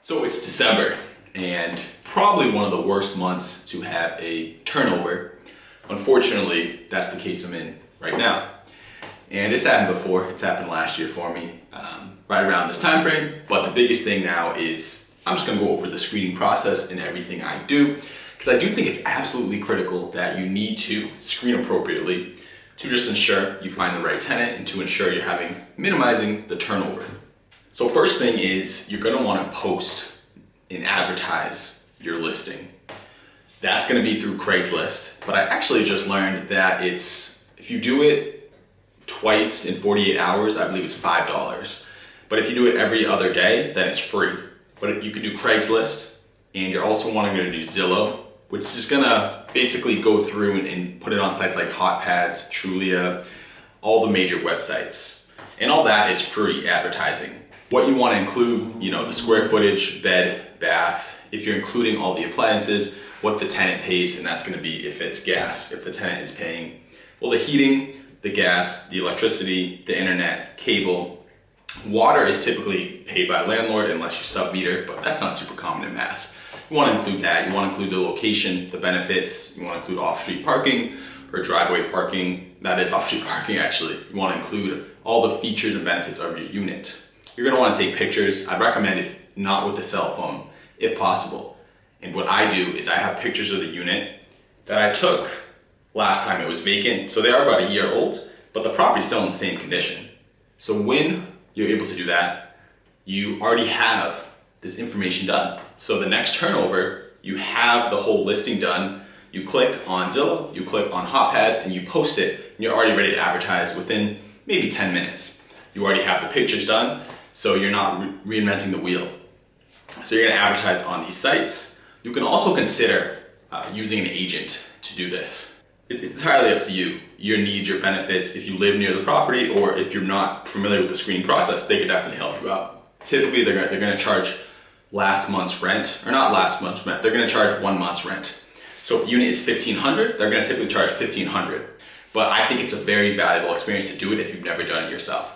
So it's December, and probably one of the worst months to have a turnover. Unfortunately, that's the case I'm in right now. And it's happened before. It's happened last year for me, right around this time frame. But the biggest thing now is I'm just gonna go over the screening process in everything I do, because I do think it's absolutely critical that you need to screen appropriately to just ensure you find the right tenant and to ensure you're minimizing the turnover. So first thing is you're gonna wanna post and advertise your listing. That's gonna be through Craigslist, but I actually just learned that if you do it twice in 48 hours, I believe it's $5. But if you do it every other day, then it's free. But you could do Craigslist, and you're also wanting to do Zillow, which is just gonna basically go through and put it on sites like HotPads, Trulia, all the major websites. And all that is free advertising. What you wanna include, the square footage, bed, bath, if you're including all the appliances, what the tenant pays, and that's gonna be if it's gas, if the tenant is paying, well, the heating, the gas, the electricity, the internet, cable. Water is typically paid by a landlord unless you sub-meter, but that's not super common in Mass. You wanna include that. You wanna include the location, the benefits. You wanna include off-street parking or driveway parking. That is off-street parking, actually. You wanna include all the features and benefits of your unit. You're gonna wanna take pictures. I'd recommend if not with a cell phone, if possible. And what I do is I have pictures of the unit that I took last time it was vacant. So they are about a year old, but the property's still in the same condition. So when you're able to do that, you already have this information done. So the next turnover, you have the whole listing done. You click on Zillow, you click on HotPads, and you post it, and you're already ready to advertise within maybe 10 minutes. You already have the pictures done, so you're not reinventing the wheel. So you're gonna advertise on these sites. You can also consider using an agent to do this. It's entirely up to you, your needs, your benefits. If you live near the property or if you're not familiar with the screening process, they could definitely help you out. Typically, they're gonna charge last month's rent, or not last month's rent, they're gonna charge 1 month's rent. So if the unit is $1,500, they're gonna typically charge $1,500. But I think it's a very valuable experience to do it if you've never done it yourself.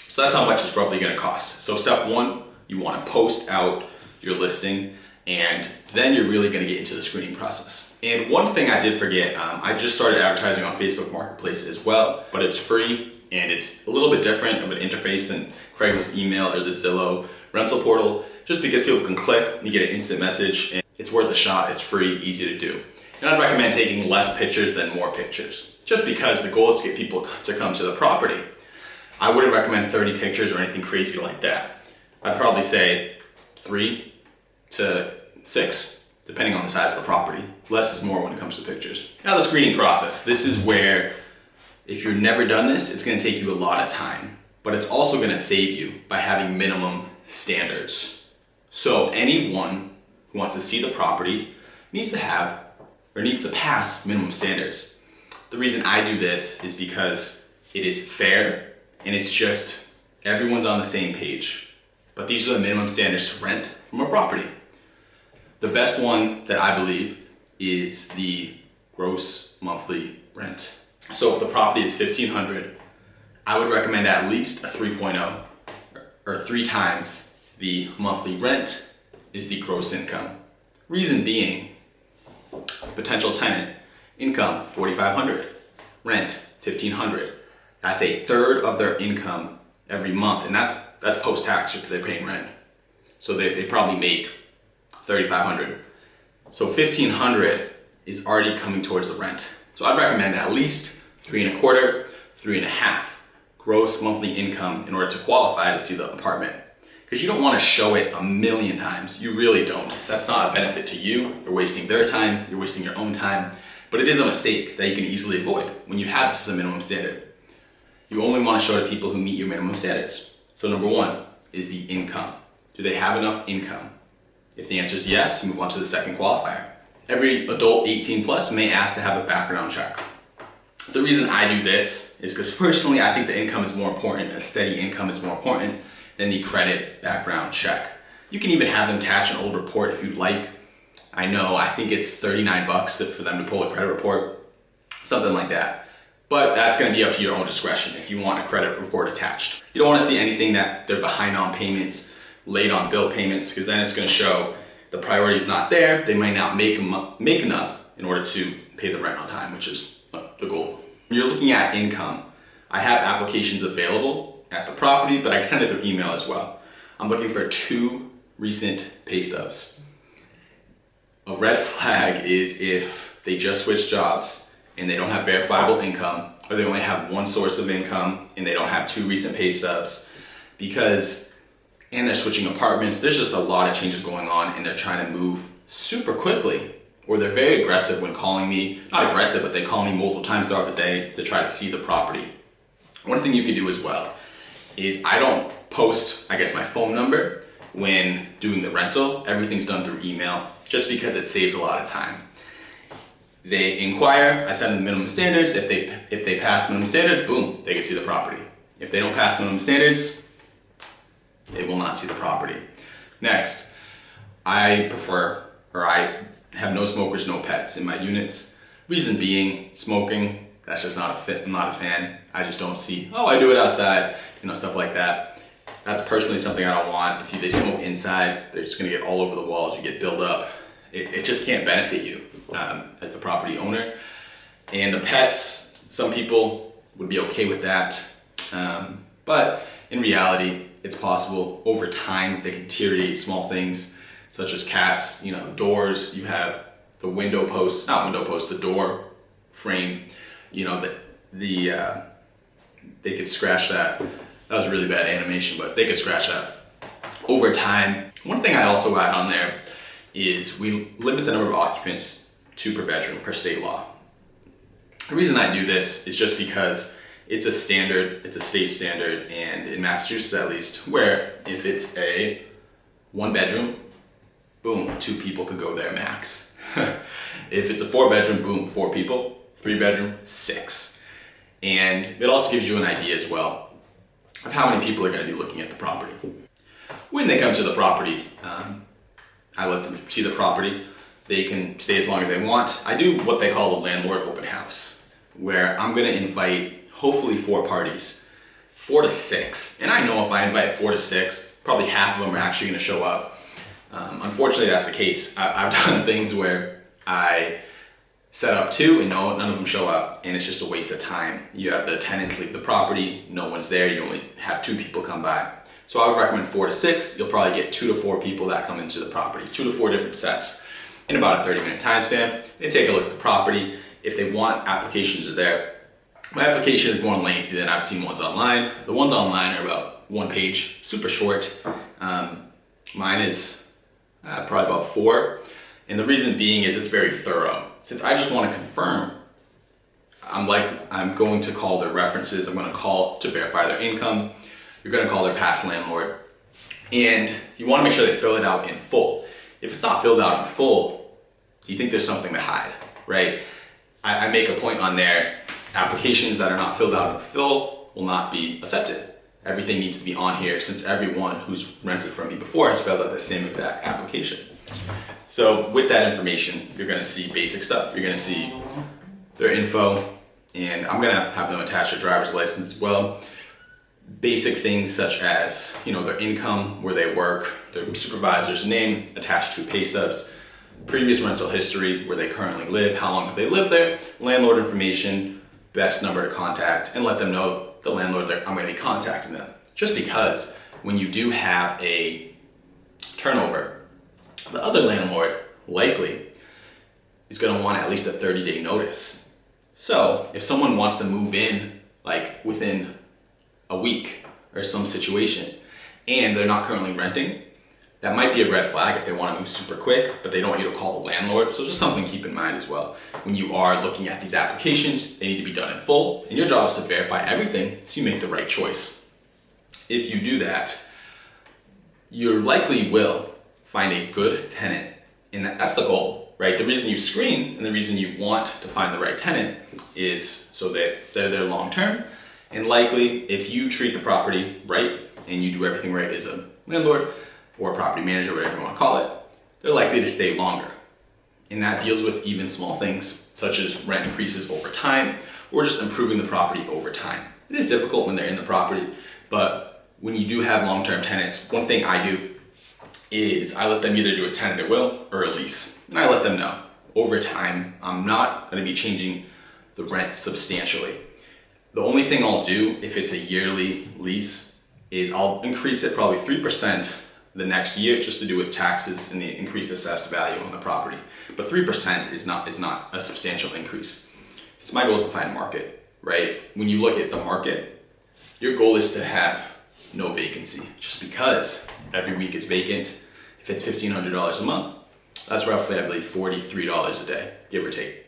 So that's how much it's roughly gonna cost. So step one, you wanna post out your listing, and then you're really gonna get into the screening process. And one thing I did forget, I just started advertising on Facebook Marketplace as well, but it's free and it's a little bit different of an interface than Craigslist email or the Zillow rental portal, just because people can click and you get an instant message, and it's worth a shot, it's free, easy to do. And I'd recommend taking less pictures than more pictures, just because the goal is to get people to come to the property. I wouldn't recommend 30 pictures or anything crazy like that. I'd probably say 3 to 6, depending on the size of the property. Less is more when it comes to pictures. Now the screening process. This is where, if you've never done this, it's gonna take you a lot of time, but it's also gonna save you by having minimum standards. So anyone who wants to see the property needs to pass minimum standards. The reason I do this is because it is fair and it's just everyone's on the same page. But these are the minimum standards to rent from a property. The best one that I believe is the gross monthly rent. So if the property is $1,500, I would recommend at least a 3.0 or 3 times the monthly rent is the gross income. Reason being, potential tenant, income $4,500, rent $1,500. That's a third of their income every month, and that's post-tax because they're paying rent. So they probably make $3,500. So $1,500 is already coming towards the rent. So I'd recommend at least 3.25, 3.5 gross monthly income in order to qualify to see the apartment. Because you don't want to show it a million times. You really don't. That's not a benefit to you. You're wasting their time, you're wasting your own time. But it is a mistake that you can easily avoid when you have this as a minimum standard. You only want to show to people who meet your minimum standards. So number 1 is the income. Do they have enough income? If the answer is yes, move on to the second qualifier. Every adult 18 plus may ask to have a background check. The reason I do this is because personally I think the income is more important, a steady income is more important than the credit background check. You can even have them attach an old report if you'd like. I think it's $39 for them to pull a credit report, something like that. But that's gonna be up to your own discretion if you want a credit report attached. You don't wanna see anything that they're behind on payments late on bill payments, because then it's going to show the priority is not there. They might not make enough in order to pay the rent on time, which is the goal. When you're looking at income, I have applications available at the property, but I can send it through email as well. I'm looking for 2 recent pay stubs. A red flag is if they just switched jobs and they don't have verifiable income, or they only have one source of income and they don't have 2 recent pay stubs, and they're switching apartments. There's just a lot of changes going on and they're trying to move super quickly, or they're very aggressive when calling me. Not aggressive, but they call me multiple times throughout the day to try to see the property. One thing you can do as well is I don't post, my phone number when doing the rental. Everything's done through email, just because it saves a lot of time. They inquire, I send them minimum standards. If they pass minimum standards, boom, they can see the property. If they don't pass minimum standards, they will not see the property. Next, I have no smokers, no pets in my units. Reason being, smoking, that's just not a fit. I'm not a fan. I just don't see, I do it outside, stuff like that. That's personally something I don't want. If they smoke inside, they're just gonna get all over the walls, you get buildup. It just can't benefit you as the property owner. And the pets, some people would be okay with that. But in reality, it's possible over time they can deteriorate small things such as cats, doors. You have the window posts, the door frame, they could scratch that. That was really bad animation, but they could scratch that over time. One thing I also add on there is we limit the number of occupants 2 per bedroom per state law. The reason I do this is just because it's a state standard, and in Massachusetts at least, where if it's a 1 bedroom, boom, 2 people could go there max. If it's a 4 bedroom, boom, 4 people, 3 bedroom, 6. And it also gives you an idea as well of how many people are going to be looking at the property. When they come to the property, I let them see the property. They can stay as long as they want. I do what they call the landlord open house, where I'm going to invite hopefully 4 parties, 4 to 6. And I know if I invite 4 to 6, probably half of them are actually going to show up. Unfortunately, that's the case. I've done things where I set up 2 and none of them show up, and it's just a waste of time. You have the tenants leave the property, no one's there, you only have 2 people come by. So I would recommend 4 to 6. You'll probably get 2 to 4 people that come into the property, 2 to 4 different sets in about a 30-minute time span. They take a look at the property. If they want, applications are there. My application is more lengthy than I've seen ones online. The ones online are about 1 page, super short. Mine is probably about 4. And the reason being is it's very thorough. Since I just want to confirm, I'm going to call their references. I'm going to call to verify their income. You're going to call their past landlord. And you want to make sure they fill it out in full. If it's not filled out in full, do you think there's something to hide, right? I make a point on there. Applications that are not filled out in full will not be accepted. Everything needs to be on here, since everyone who's rented from me before has filled out the same exact application. So with that information, you're going to see basic stuff. You're going to see their info, and I'm going to have them attach their driver's license as well. Basic things such as, their income, where they work, their supervisor's name, attached to pay stubs, previous rental history, where they currently live, how long have they lived there, landlord information, best number to contact, and let them know the landlord I'm going to be contacting them. Just because when you do have a turnover, the other landlord likely is going to want at least a 30-day notice. So if someone wants to move in within a week or some situation and they're not currently renting, that might be a red flag if they want to move super quick, but they don't want you to call the landlord. So just something to keep in mind as well. When you are looking at these applications, they need to be done in full, and your job is to verify everything so you make the right choice. If you do that, you likely will find a good tenant, and that's the goal, right? The reason you screen and the reason you want to find the right tenant is so that they're there long term, and likely if you treat the property right and you do everything right as a landlord or a property manager, whatever you want to call it, they're likely to stay longer. And that deals with even small things such as rent increases over time or just improving the property over time. It is difficult when they're in the property, but when you do have long-term tenants, one thing I do is I let them either do a tenant at will or a lease. And I let them know over time, I'm not going to be changing the rent substantially. The only thing I'll do if it's a yearly lease is I'll increase it probably 3% the next year just to do with taxes and the increased assessed value on the property. But 3% is not a substantial increase. It's my goal is to find a market, right? When you look at the market, your goal is to have no vacancy, just because every week it's vacant. If it's $1,500 a month, that's roughly, I believe, $43 a day, give or take.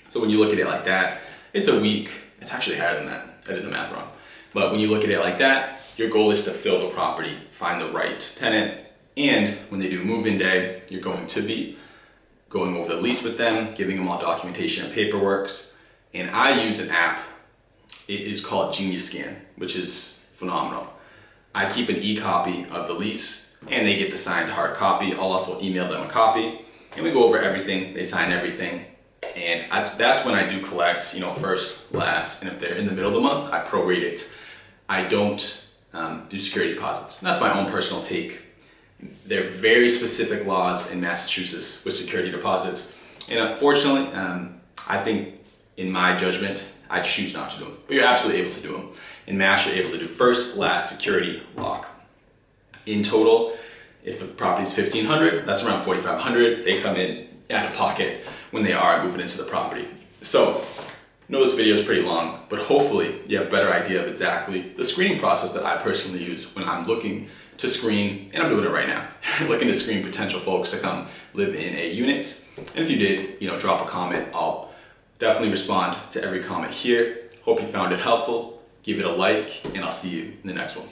So when you look at it like that, it's a week. It's actually higher than that. I did the math wrong. But when you look at it like that, your goal is to fill the property, find the right tenant, and when they do move-in day, you're going to be going over the lease with them, giving them all documentation and paperwork. And I use an app. It is called Genius Scan, which is phenomenal. I keep an e-copy of the lease, and they get the signed hard copy. I'll also email them a copy, and we go over everything. They sign everything, and that's when I do collect, first, last, and if they're in the middle of the month, I prorate it. I don't do security deposits. And that's my own personal take. There are very specific laws in Massachusetts with security deposits, and unfortunately, I think in my judgment, I choose not to do them. But you're absolutely able to do them. In Mass, you're able to do first, last, security, lock. In total, if the property is $1,500, that's around $4,500. They come in out of pocket when they are moving into the property. So, I know this video is pretty long, but hopefully you have a better idea of exactly the screening process that I personally use when I'm looking to screen, and I'm doing it right now, looking to screen potential folks to come live in a unit. And if you did, drop a comment. I'll definitely respond to every comment here. Hope you found it helpful. Give it a like, and I'll see you in the next one.